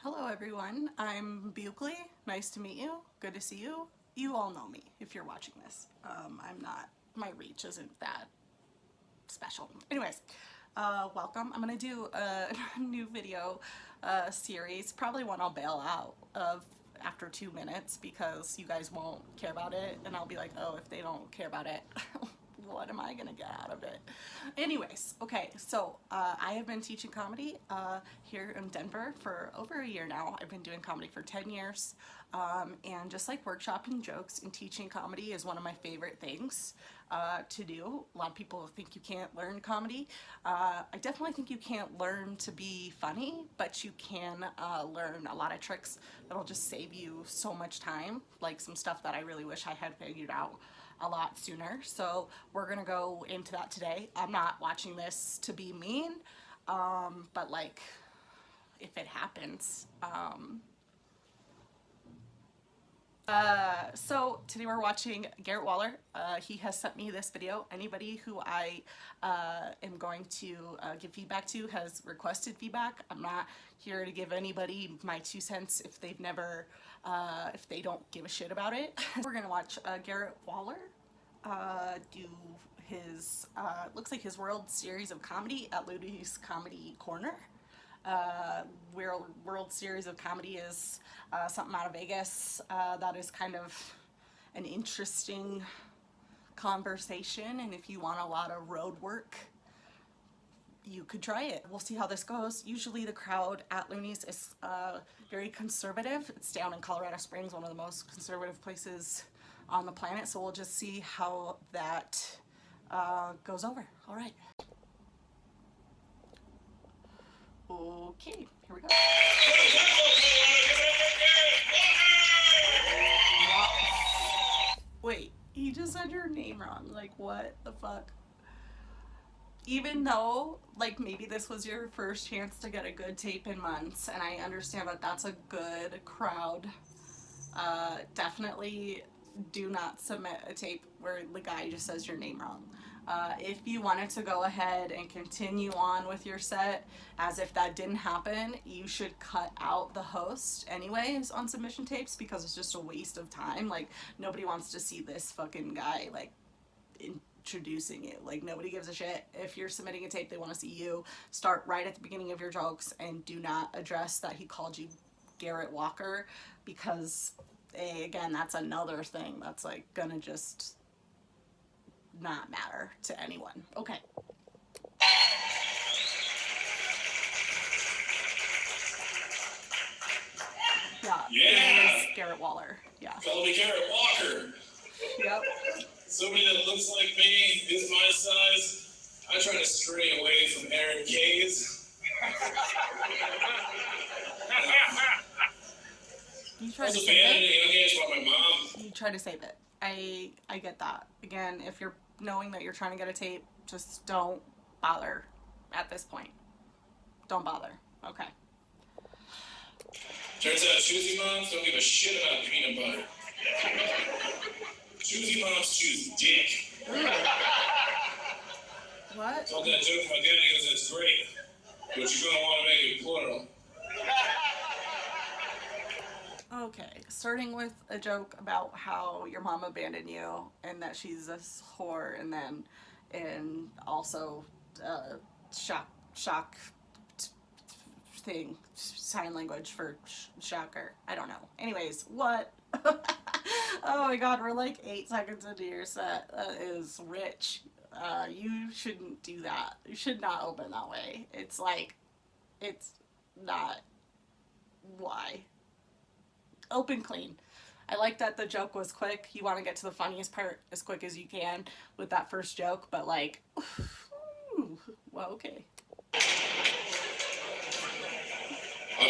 Hello everyone, I'm Bukley. Nice to meet you. Good to see you. You all know me if you're watching this. My reach isn't that special. Anyways, welcome. I'm gonna do a new video series, probably one I'll bail out of after 2 minutes because you guys won't care about it and I'll be like, oh, if they don't care about it, what am I gonna get out of it? Anyways, okay, so I have been teaching comedy here in Denver for over a year now. I've been doing comedy for 10 years, and just like workshopping jokes and teaching comedy is one of my favorite things to do. A lot of people think you can't learn comedy. I definitely think you can't learn to be funny, but you can learn a lot of tricks that'll just save you so much time, like some stuff that I really wish I had figured out a lot sooner. So we're gonna go into that today. I'm not watching this to be mean, but like if it happens. So today we're watching Garrett Waller. He has sent me this video. Anybody who I am going to give feedback to has requested feedback. I'm not here to give anybody my 2 cents if they've never, if they don't give a shit about it. We're gonna watch Garrett Waller do his, looks like his World Series of Comedy at Looney's Comedy Corner. World Series of Comedy is something out of Vegas that is kind of an interesting conversation, and if you want a lot of road work, you could try it. We'll see how this goes. Usually the crowd at Looney's is very conservative. It's down in Colorado Springs, one of the most conservative places on the planet, so we'll just see how that goes over. All right. Okay, here we go. Wait, he just said your name wrong. Like, what the fuck? Even though, like, maybe this was your first chance to get a good tape in months, and I understand that that's a good crowd, definitely do not submit a tape where the guy just says your name wrong. If you wanted to go ahead and continue on with your set as if that didn't happen, you should cut out the host anyways on submission tapes because it's just a waste of time. Like, nobody wants to see this fucking guy, like, introducing you. Like, nobody gives a shit. If you're submitting a tape, they want to see you. Start right at the beginning of your jokes and do not address that he called you Garrett Walker because, again, that's another thing that's, like, gonna just not matter to anyone. Okay. Yeah. It is Garrett Waller. Yeah. Call me Garrett Walker. Yep. Somebody that looks like me, is my size. I try to stray away from Aaron K's. You try I was to a save fan at it. a young age by my mom. You try to save it. I get that. Again, if you're knowing that you're trying to get a tape, just don't bother at this point. Don't bother. Okay. Turns out choosy moms don't give a shit about peanut butter. Choosy moms choose dick. What? Told that joke, my dad goes, that's great. But you're going to want to make it plural. Okay, starting with a joke about how your mom abandoned you and that she's a whore, and also shock thing, sign language for shocker. I don't know. Anyways, what? Oh my god, we're like 8 seconds into your set. That is rich. You shouldn't do that. You should not open that way. It's like, it's not. Why? Open clean. I like that the joke was quick. You want to get to the funniest part as quick as you can with that first joke, but like, well, okay. I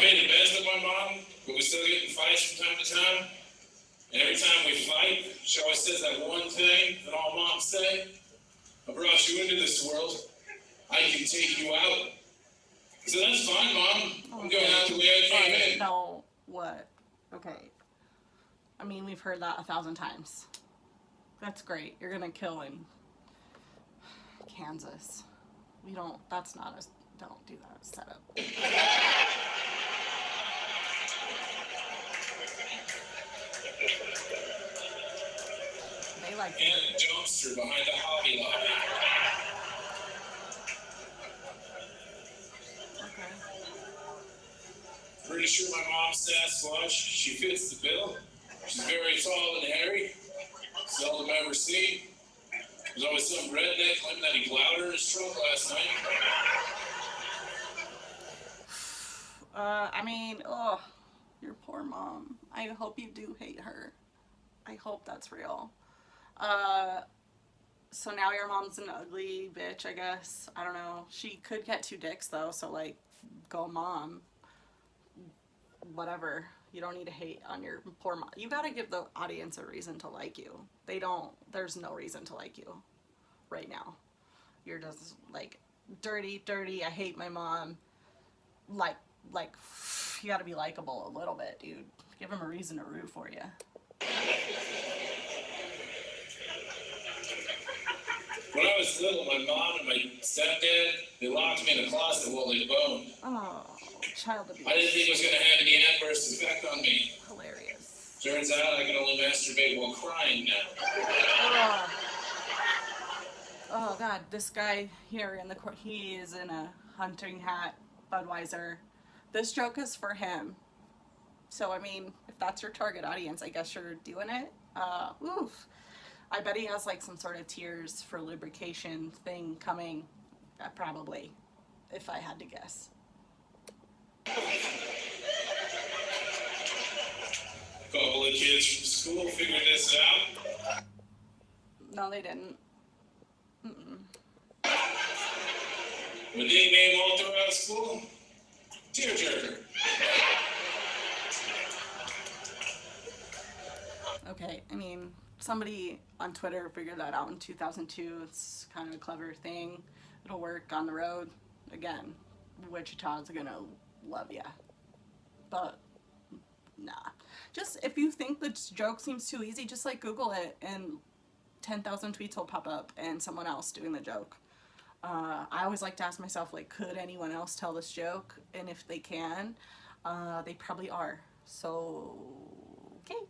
made the best of my mom, but we still get in fights from time to time. And every time we fight, she always says that one thing that all moms say. I brought you into this world. I can take you out. So that's fine, Mom. I'm going out the way I came in. No, what? Okay. I mean, we've heard that 1,000 times. That's great. You're gonna kill in Kansas. We don't, that's not a, don't do that setup. Pretty sure my mom's Sasquatch. She fits the bill. She's very tall and hairy. Seldom ever seen. There's always some redneck claiming that he plowed her in his trunk last night. I mean, oh, your poor mom. I hope you do hate her. I hope that's real. So now your mom's an ugly bitch, I guess. I don't know. She could get 2 dicks though, so like, go mom. Whatever. You don't need to hate on your poor mom. You gotta give the audience a reason to like you. They don't, there's no reason to like you right now. You're just like, dirty, I hate my mom. Like, you gotta be likable a little bit, dude. Give him a reason to root for you. When I was little, my mom and my stepdad, they locked me in a closet while they boned. Oh, child abuse. I didn't think it was going to have any adverse effect on me. Hilarious. Turns out I can only masturbate while crying now. Oh God, this guy here in the court, he is in a hunting hat, Budweiser. This joke is for him. So, I mean, if that's your target audience, I guess you're doing it. Oof. I bet he has like some sort of tears for lubrication thing coming, probably, if I had to guess. A couple of kids from school figured this out. No, they didn't. A nickname all throughout school? Tearjerker. Okay, I mean, somebody on Twitter figured that out in 2002. It's kind of a clever thing. It'll work on the road. Again, Wichita's gonna love ya. But, nah. Just, if you think the joke seems too easy, just like Google it and 10,000 tweets will pop up and someone else doing the joke. I always like to ask myself, like, could anyone else tell this joke? And if they can, they probably are. So, okay.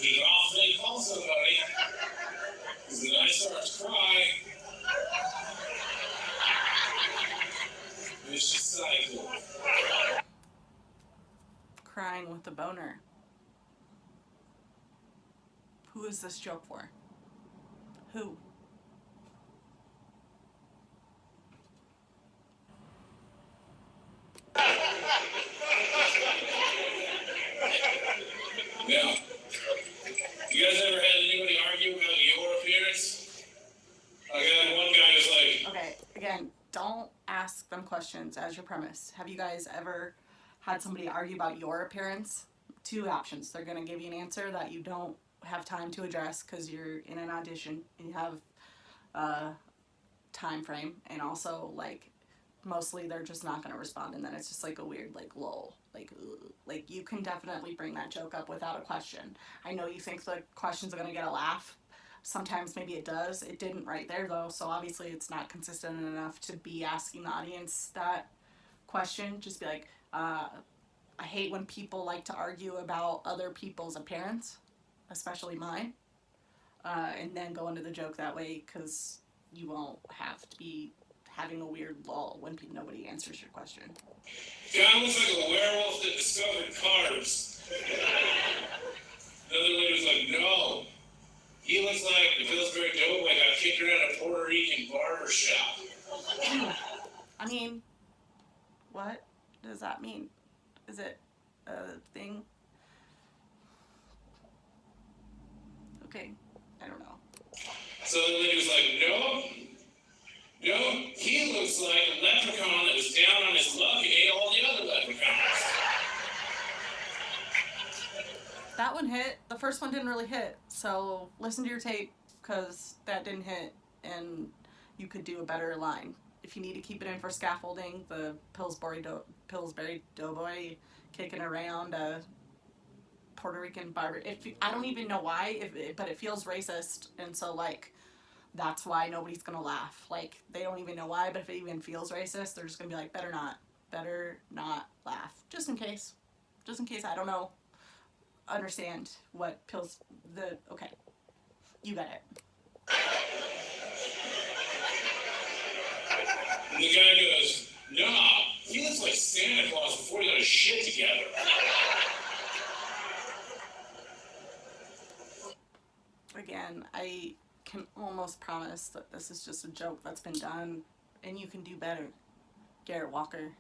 We can often call somebody. Because then I start to cry. Vicious cycle. Crying with the boner. Who is this joke for? Who? Now, you guys ever had anybody argue about your appearance? I got one guy who's like, Okay, again, don't ask them questions as your premise. Have you guys ever had somebody argue about your appearance? 2 options. They're going to give you an answer that you don't have time to address because you're in an audition and you have a time frame. And also, like, mostly they're just not going to respond, and then it's just like a weird, like, lull. Like, you can definitely bring that joke up without a question. I know you think the questions are going to get a laugh. Sometimes maybe it does. It didn't right there, though, so obviously it's not consistent enough to be asking the audience that question. Just be like, I hate when people like to argue about other people's appearance, especially mine, and then go into the joke that way, because you won't have to be having a weird lull when nobody answers your question. guy looks like a werewolf that discovered carbs. Another lady was like, no. He looks like the Pillsbury Doughboy got kicked around a Puerto Rican barber shop. I mean, what does that mean? Is it a thing? Okay, I don't know. So the lady was like, no, he looks like a leprechaun that was down on his luck and ate all the other leprechauns. That one hit. The first one didn't really hit. So listen to your tape, because that didn't hit and you could do a better line. If you need to keep it in for scaffolding, the Pillsbury Doughboy kicking around a Puerto Rican barber. I don't even know why, but it feels racist, and so, like, that's why nobody's gonna laugh. Like, they don't even know why, but if it even feels racist, they're just gonna be like, better not laugh. Just in case, I don't know, understand what okay, you got it. And the guy goes, nah, he looks like Santa Claus before he got his shit together. Again, I can almost promise that this is just a joke that's been done, and you can do better. Garrett Walker,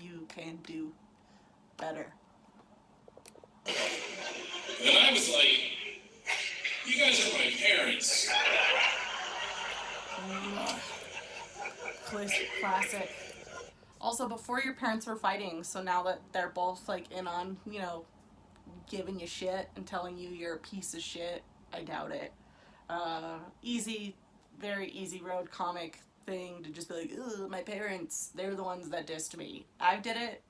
you can do better. And I was like, you guys are my parents. Classic. Also, before your parents were fighting, so now that they're both like in on, you know, giving you shit and telling you you're a piece of shit, I doubt it. Easy, very easy road comic thing to just be like, ugh, my parents, they're the ones that dissed me. I did it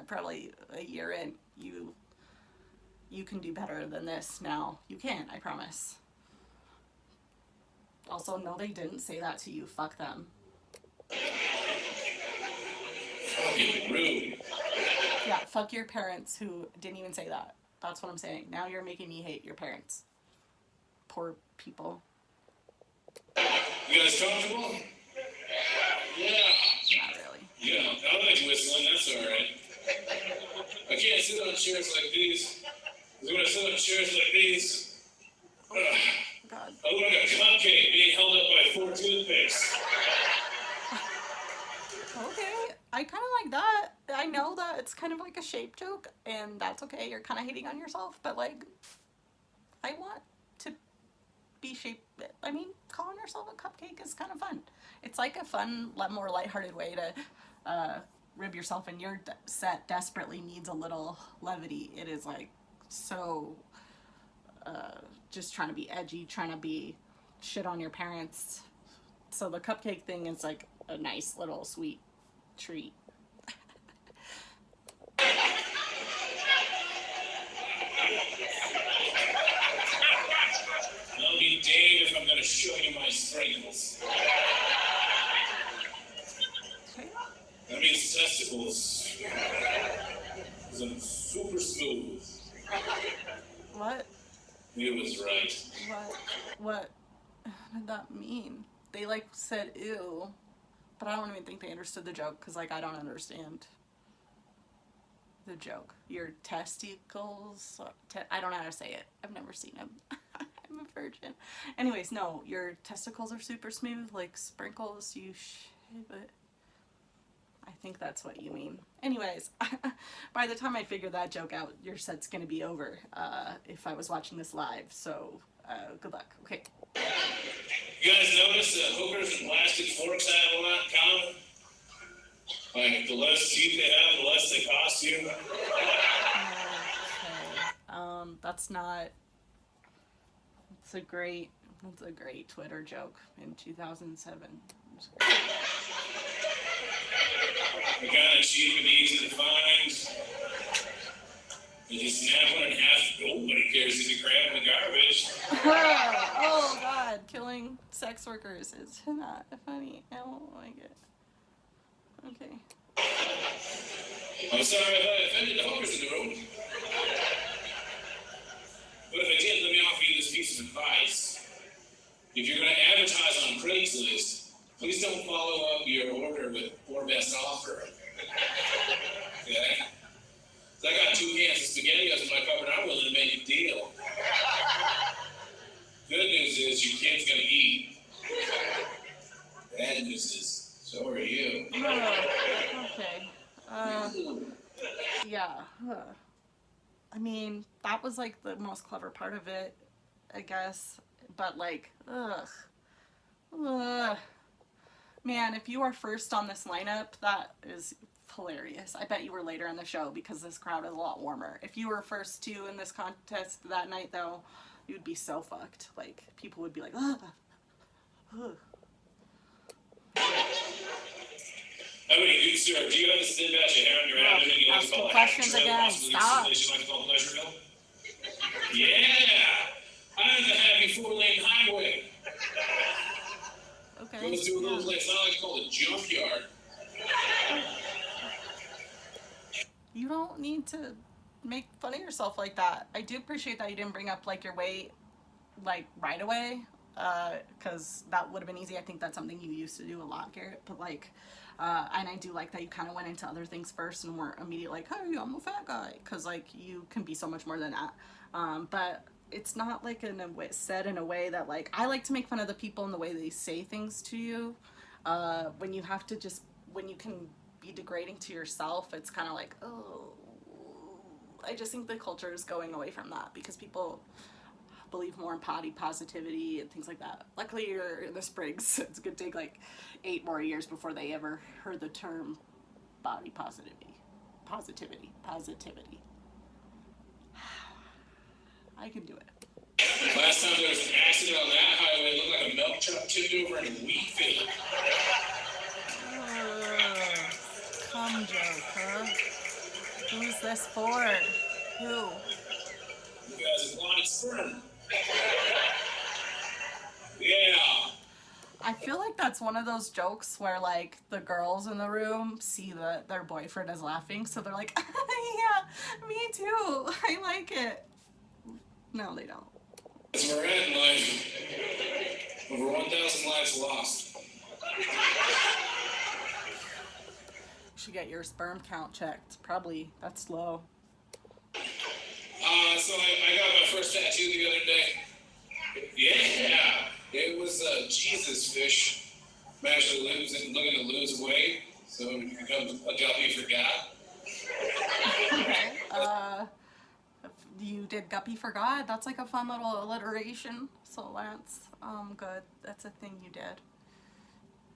probably a year in. You can do better than this now. You can, I promise. Also, no, they didn't say that to you. Fuck them. Fucking rude. Yeah, fuck your parents who didn't even say that. That's what I'm saying. Now you're making me hate your parents. Poor people. You guys comfortable? Yeah. Not really. Yeah, I like whistling, that's alright. I can't sit on chairs like these. Because when I sit on chairs like these, God. I look like a cupcake being held up by 4 toothpicks. Okay, I kind of like that. I know that it's kind of like a shape joke, and that's okay. You're kind of hating on yourself, but like, I want to be shaped. I mean, calling yourself a cupcake is kind of fun. It's like a fun, more lighthearted way to rib yourself, and your set desperately needs a little levity. It is like so just trying to be edgy, trying to be shit on your parents. So the cupcake thing is like a nice little sweet treat. I'll be damned if I'm gonna show you my sprinkles. Okay. That means testicles. Because I'm super smooth. What? You was right. What did that mean? They like said ew, but I don't even think they understood the joke because like I don't understand the joke. Your testicles, I don't know how to say it. I've never seen them. I'm a virgin. Anyways, no, your testicles are super smooth like sprinkles. You shave it. I think that's what you mean. Anyways, by the time I figure that joke out, your set's gonna be over if I was watching this live, so good luck. Okay. You guys notice that hookers and plastic forks have a lot in common? Like, the less teeth they have, the less they cost you. Okay. That's not... It's a great Twitter joke in 2007. They're kind of cheap and easy to find. You just snap one in half. Nobody cares if you grab the garbage. Oh God, killing sex workers is not funny. I don't like it. Okay. I'm sorry if I offended the hookers in the room. But if I did, let me offer you this piece of advice. If you're going to advertise on Craigslist, please don't follow up your order with or best offer. Okay? So I got 2 cans of SpaghettiOs in my cupboard. I'm willing to make a deal. Good news is your kid's going to eat. Bad news is, so are you. Okay. Yeah. I mean, that was like the most clever part of it, I guess. But like, ugh. Man, if you are first on this lineup, that is hilarious. I bet you were later in the show because this crowd is a lot warmer. If you were first two in this contest that night, though, you'd be so fucked. Like, people would be like, ugh. Ugh. How many you, sir? Do you have a thin batch of hair on your head? And you like to Asking call it questions hair again. trail, Stop. You like to call it Pleasureville? Yeah! I'm the happy 4-lane highway. Okay. Goes through a little place I like to call a junkyard. You don't need to make fun of yourself like that. I do appreciate that you didn't bring up like your weight like right away, because that would have been easy. I think that's something you used to do a lot, Garrett. But like, And I do like that you kind of went into other things first and weren't immediately like, hey, I'm a fat guy, because like you can be so much more than that. But it's not like in a way, said in a way that like I like to make fun of the people in the way they say things to you. When you have to just when you can be degrading to yourself, it's kind of like, oh, I just think the culture is going away from that because people believe more in body positivity and things like that. Luckily, you're in the Sprigs. It's gonna take like 8 more years before they ever heard the term body positivity. Positivity. I can do it. Last time there was an accident on that highway, it looked like a milk truck tipped over in a wheat field. Come, joke, huh? Who's this for? Who? You guys have wanted sperm. Yeah. I feel like that's one of those jokes where like the girls in the room see that their boyfriend is laughing, so they're like, yeah, me too. I like it. No, they don't. It's we're at in life. Over 1,000 lives lost. You should get your sperm count checked. Probably that's low. So I got my first tattoo the other day. Yeah. It was a Jesus fish. Managed to lose it, looking to lose weight, so it becomes a guppy for God. Okay. You did Guppy for God. That's like a fun little alliteration. So Lance, good. That's a thing you did.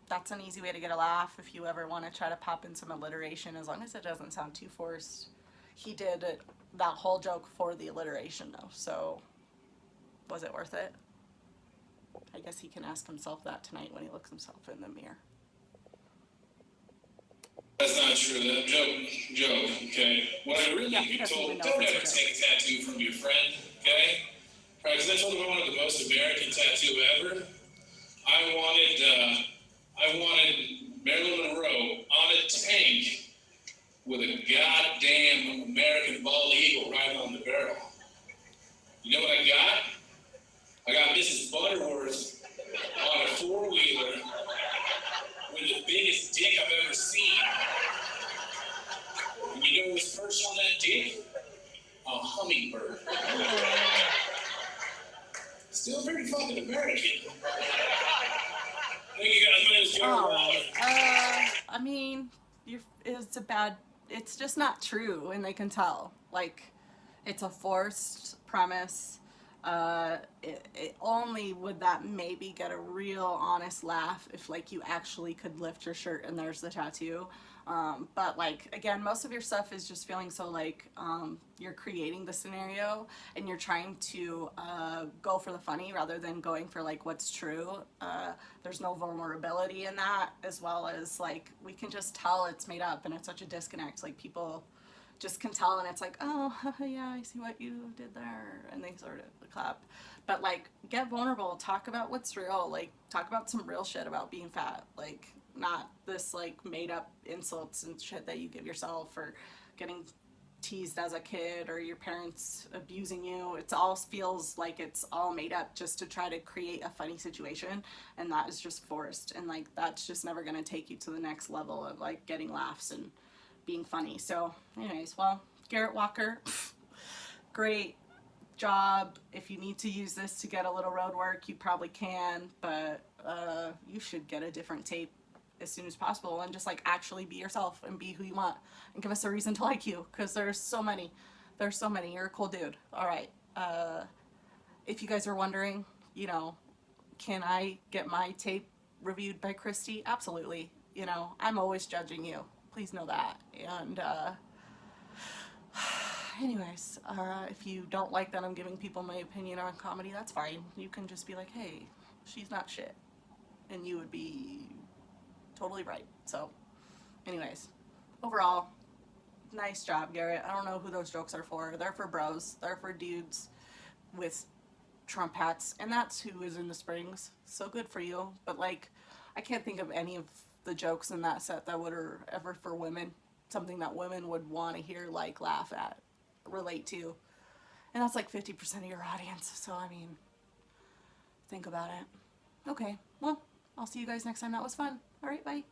That's an easy way to get a laugh if you ever want to try to pop in some alliteration, as long as it doesn't sound too forced. He did that whole joke for the alliteration though, so was it worth it? I guess he can ask himself that tonight when he looks himself in the mirror. That's not true. That joke, okay? What I really he be doesn't told, even know don't if ever it's a take a tattoo from your friend, okay? Right, because I told him I wanted the most American tattoo ever. I wanted Marilyn Monroe on a tank with a goddamn American bald eagle right on the barrel. You know what I got? I got Mrs. Butterworth on a four-wheeler with the biggest dick I've ever seen. And you know who's perched on that dick? A hummingbird. Still pretty fucking American. Thank you guys. My name is Jared Waller. I mean, it's just not true, and they can tell. Like, it's a forced premise. It only would that maybe get a real honest laugh if like you actually could lift your shirt and there's the tattoo. But like again, most of your stuff is just feeling so like you're creating the scenario and you're trying to go for the funny rather than going for like what's true. There's no vulnerability in that, as well as like we can just tell it's made up and it's such a disconnect. Like people just can tell and it's like, oh yeah, I see what you did there, and they sort of clap. But like get vulnerable, talk about what's real, like talk about some real shit about being fat, like not this like made up insults and shit that you give yourself, or getting teased as a kid or your parents abusing you. It all feels like it's all made up just to try to create a funny situation, and that is just forced, and like that's just never going to take you to the next level of like getting laughs and being funny. So anyways, well, Garrett Walker, great job. If you need to use this to get a little road work, you probably can, but you should get a different tape as soon as possible and just like actually be yourself and be who you want and give us a reason to like you, because there's so many. You're a cool dude. All right. If you guys are wondering, you know, can I get my tape reviewed by Christy? Absolutely. You know, I'm always judging you. Please know that. And anyways, if you don't like that I'm giving people my opinion on comedy, that's fine. You can just be like, hey, she's not shit. And you would be totally right. So anyways, overall, nice job, Garrett. I don't know who those jokes are for. They're for bros. They're for dudes with Trump hats. And that's who is in the Springs. So good for you. But like, I can't think of any of the jokes in that set that are ever for women. Something that women would want to hear, like, laugh at, relate to. And that's like 50% of your audience. So, I mean, think about it. Okay, well, I'll see you guys next time. That was fun. All right, bye.